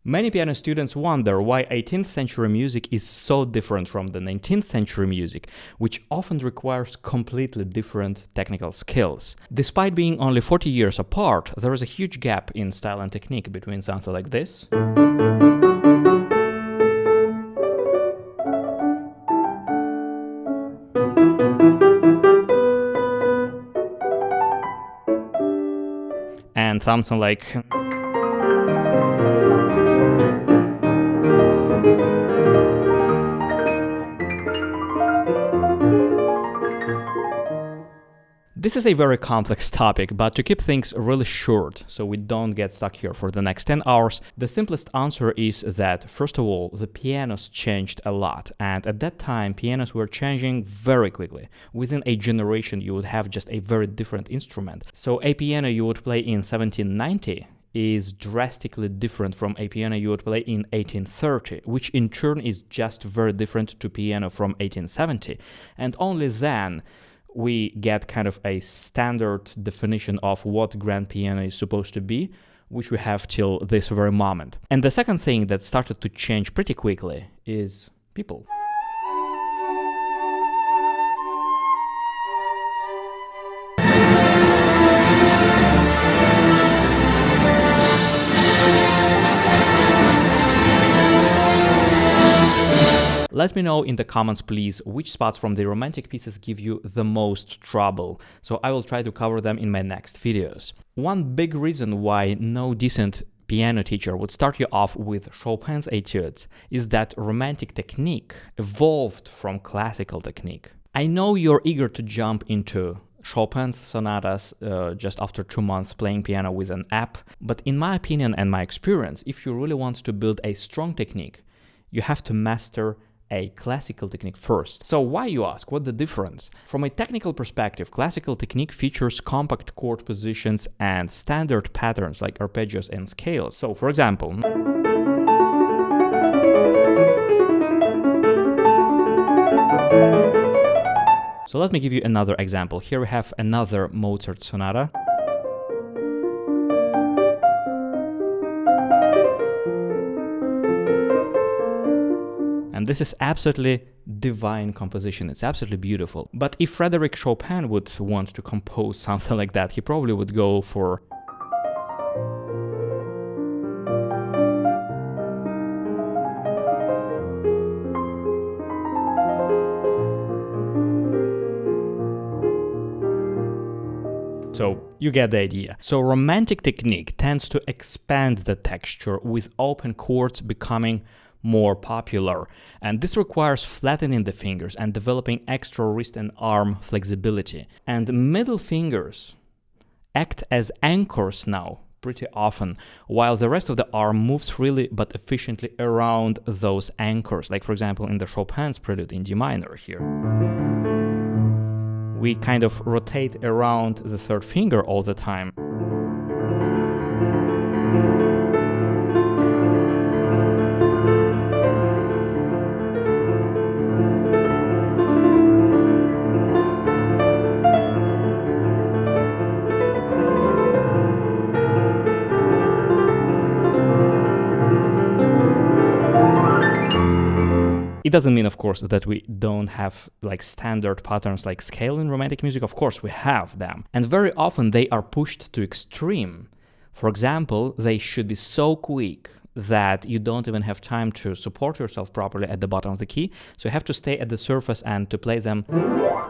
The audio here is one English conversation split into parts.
Many piano students wonder why 18th century music is so different from the 19th century music, which often requires completely different technical skills. Despite being only 40 years apart, there is a huge gap in style and technique between something like this and something like This is a very complex topic, but to keep things really short so we don't get stuck here for the next 10 hours, the simplest answer is that, first of all, the pianos changed a lot, and at that time pianos were changing very quickly. Within a generation you would have just a very different instrument. So a piano you would play in 1790 is drastically different from a piano you would play in 1830, which in turn is just very different to piano from 1870, and only then we get kind of a standard definition of what grand piano is supposed to be, which we have till this very moment. And the second thing that started to change pretty quickly is people. Let me know in the comments, please, which spots from the romantic pieces give you the most trouble, so I will try to cover them in my next videos. One big reason why no decent piano teacher would start you off with Chopin's Etudes is that romantic technique evolved from classical technique. I know you're eager to jump into Chopin's sonatas just after 2 months playing piano with an app, but in my opinion and my experience, if you really want to build a strong technique, you have to master a classical technique first. So why, you ask, what the difference? From a technical perspective, classical technique features compact chord positions and standard patterns like arpeggios and scales. So for example, so let me give you another example. Here we have another Mozart sonata. And this is absolutely divine composition. It's absolutely beautiful. But if Frédéric Chopin would want to compose something like that, he probably would go for So you get the idea. So romantic technique tends to expand the texture, with open chords becoming more popular, and this requires flattening the fingers and developing extra wrist and arm flexibility. And middle fingers act as anchors now pretty often, while the rest of the arm moves freely but efficiently around those anchors, like for example in the Chopin's prelude in D minor here. We kind of rotate around the third finger all the time. It doesn't mean, of course, that we don't have like standard patterns like scale in romantic music. Of course, we have them. And very often they are pushed to extreme. For example, they should be so quick that you don't even have time to support yourself properly at the bottom of the key. So you have to stay at the surface and to play them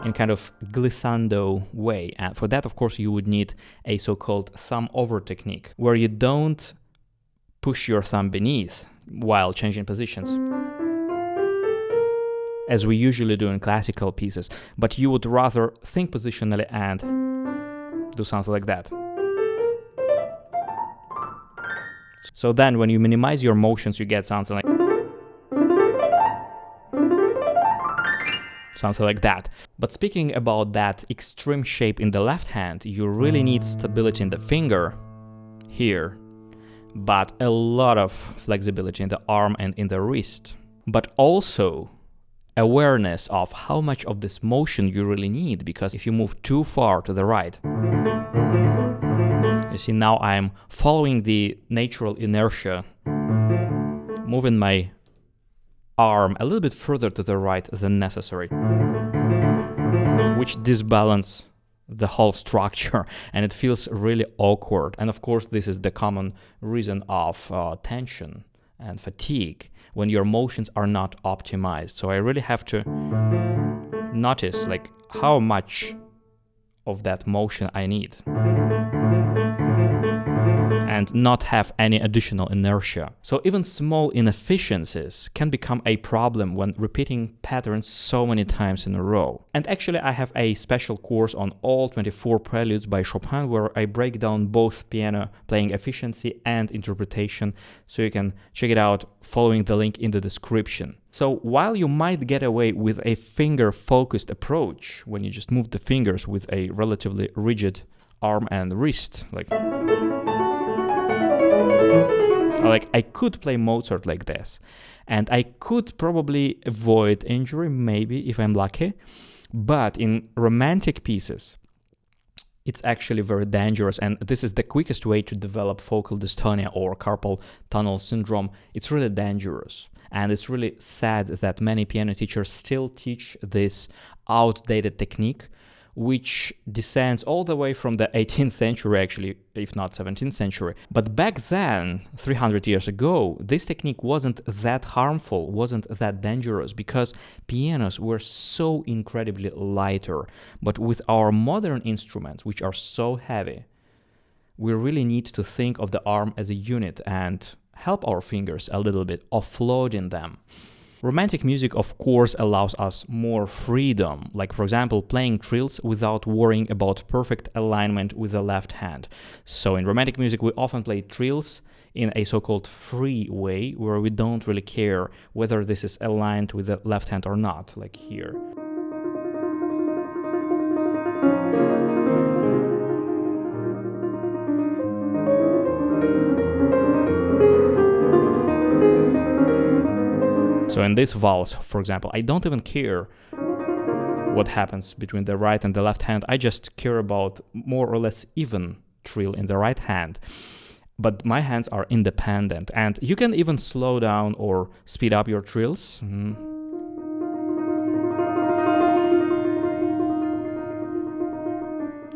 in kind of glissando way. And for that, of course, you would need a so-called thumb over technique, where you don't push your thumb beneath while changing positions, as we usually do in classical pieces, but you would rather think positionally and do something like that. So then when you minimize your motions, you get something like that. But speaking about that extreme shape in the left hand, you really need stability in the finger here, but a lot of flexibility in the arm and in the wrist, but also awareness of how much of this motion you really need, because if you move too far to the right, you see, now I'm following the natural inertia moving my arm a little bit further to the right than necessary, which disbalance the whole structure, and it feels really awkward. And of course, this is the common reason of tension and fatigue when your motions are not optimized. So I really have to notice like how much of that motion I need, and not have any additional inertia. So even small inefficiencies can become a problem when repeating patterns so many times in a row. And actually I have a special course on all 24 preludes by Chopin where I break down both piano playing efficiency and interpretation, so you can check it out following the link in the description. So while you might get away with a finger-focused approach when you just move the fingers with a relatively rigid arm and wrist, like I could play Mozart like this, and I could probably avoid injury, maybe, if I'm lucky, but in romantic pieces, it's actually very dangerous, and this is the quickest way to develop focal dystonia or carpal tunnel syndrome. It's really dangerous, and it's really sad that many piano teachers still teach this outdated technique, which descends all the way from the 18th century, actually, if not 17th century. But back then, 300 years ago, this technique wasn't that harmful, wasn't that dangerous, because pianos were so incredibly lighter. But with our modern instruments, which are so heavy, we really need to think of the arm as a unit and help our fingers a little bit, offloading them. Romantic music, of course, allows us more freedom, like, for example, playing trills without worrying about perfect alignment with the left hand. So in romantic music, we often play trills in a so-called free way, where we don't really care whether this is aligned with the left hand or not, like here. So in this valse, for example, I don't even care what happens between the right and the left hand. I just care about more or less even trill in the right hand. But my hands are independent, and you can even slow down or speed up your trills.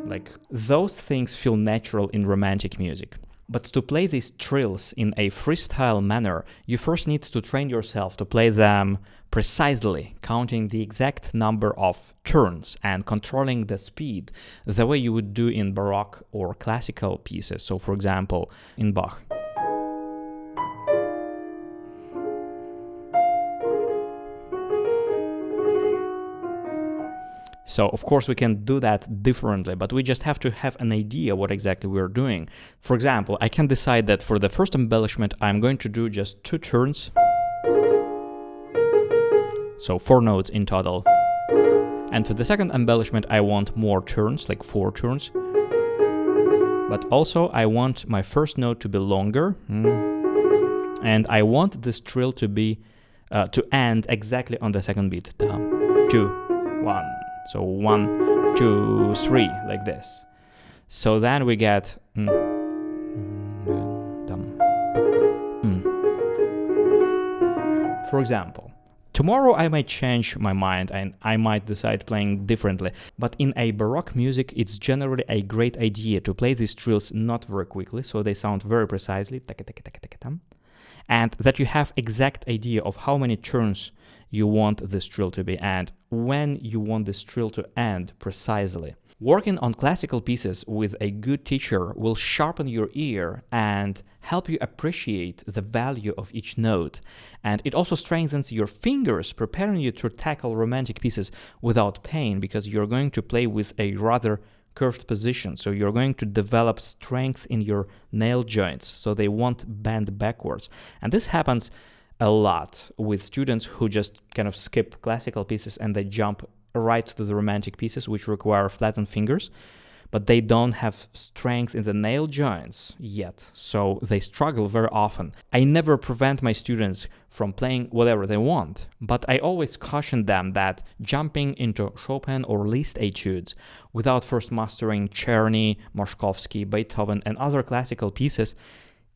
Like, those things feel natural in romantic music. But to play these trills in a freestyle manner, you first need to train yourself to play them precisely, counting the exact number of turns and controlling the speed the way you would do in Baroque or classical pieces. So, for example, in Bach. So, of course, we can do that differently, but we just have to have an idea what exactly we're doing. For example, I can decide that for the first embellishment, I'm going to do just 2 turns. So 4 notes in total. And for the second embellishment, I want more turns, like 4 turns. But also, I want my first note to be longer. And I want this trill to be, to end exactly on the second beat. 2, 1. So 1, 2, 3, like this. So then we get For example, tomorrow I might change my mind and I might decide playing differently, but in a Baroque music it's generally a great idea to play these trills not very quickly, so they sound very precisely, and that you have exact idea of how many turns you want this trill to be and when you want this trill to end precisely. Working on classical pieces with a good teacher will sharpen your ear and help you appreciate the value of each note. And it also strengthens your fingers, preparing you to tackle romantic pieces without pain, because you're going to play with a rather curved position. So you're going to develop strength in your nail joints so they won't bend backwards. And this happens a lot with students who just kind of skip classical pieces and they jump right to the romantic pieces, which require flattened fingers, but they don't have strength in the nail joints yet, so they struggle very often. I never prevent my students from playing whatever they want, but I always caution them that jumping into Chopin or Liszt etudes without first mastering Czerny, Moszkowski, Beethoven, and other classical pieces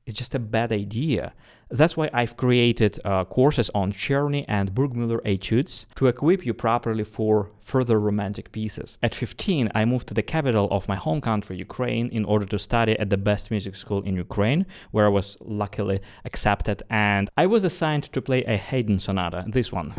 is just a bad idea. That's why I've created courses on Czerny and Burgmüller Etudes to equip you properly for further romantic pieces. At 15, I moved to the capital of my home country, Ukraine, in order to study at the best music school in Ukraine, where I was luckily accepted, and I was assigned to play a Haydn sonata, this one.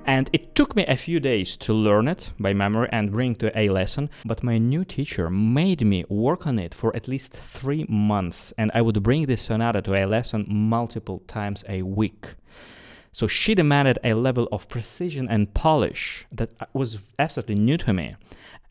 And it took me a few days to learn it by memory and bring to a lesson, but my new teacher made me work on it for at least 3 months, and I would bring this sonata to a lesson multiple times a week. So she demanded a level of precision and polish that was absolutely new to me.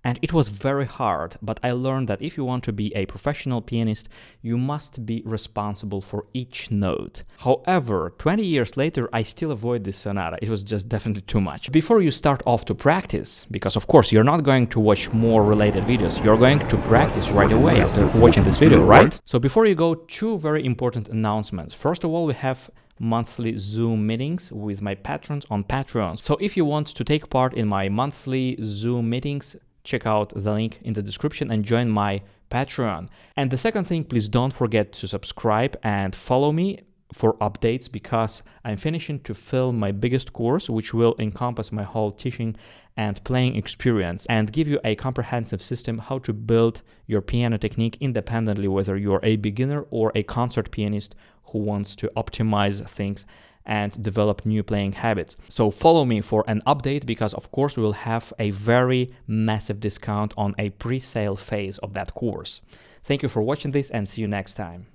And it was very hard, but I learned that if you want to be a professional pianist, you must be responsible for each note. However, 20 years later, I still avoid this sonata. It was just definitely too much. Before you start off to practice, because of course you're not going to watch more related videos, you're going to practice right away after watching this video, right? So before you go, 2 very important announcements. First of all, we have monthly Zoom meetings with my patrons on Patreon. So if you want to take part in my monthly Zoom meetings, check out the link in the description and join my Patreon. And the second thing, please don't forget to subscribe and follow me for updates, because I'm finishing to film my biggest course, which will encompass my whole teaching and playing experience and give you a comprehensive system how to build your piano technique independently, whether you're a beginner or a concert pianist who wants to optimize things and develop new playing habits. So follow me for an update, because of course we will have a very massive discount on a pre-sale phase of that course. Thank you for watching this and see you next time.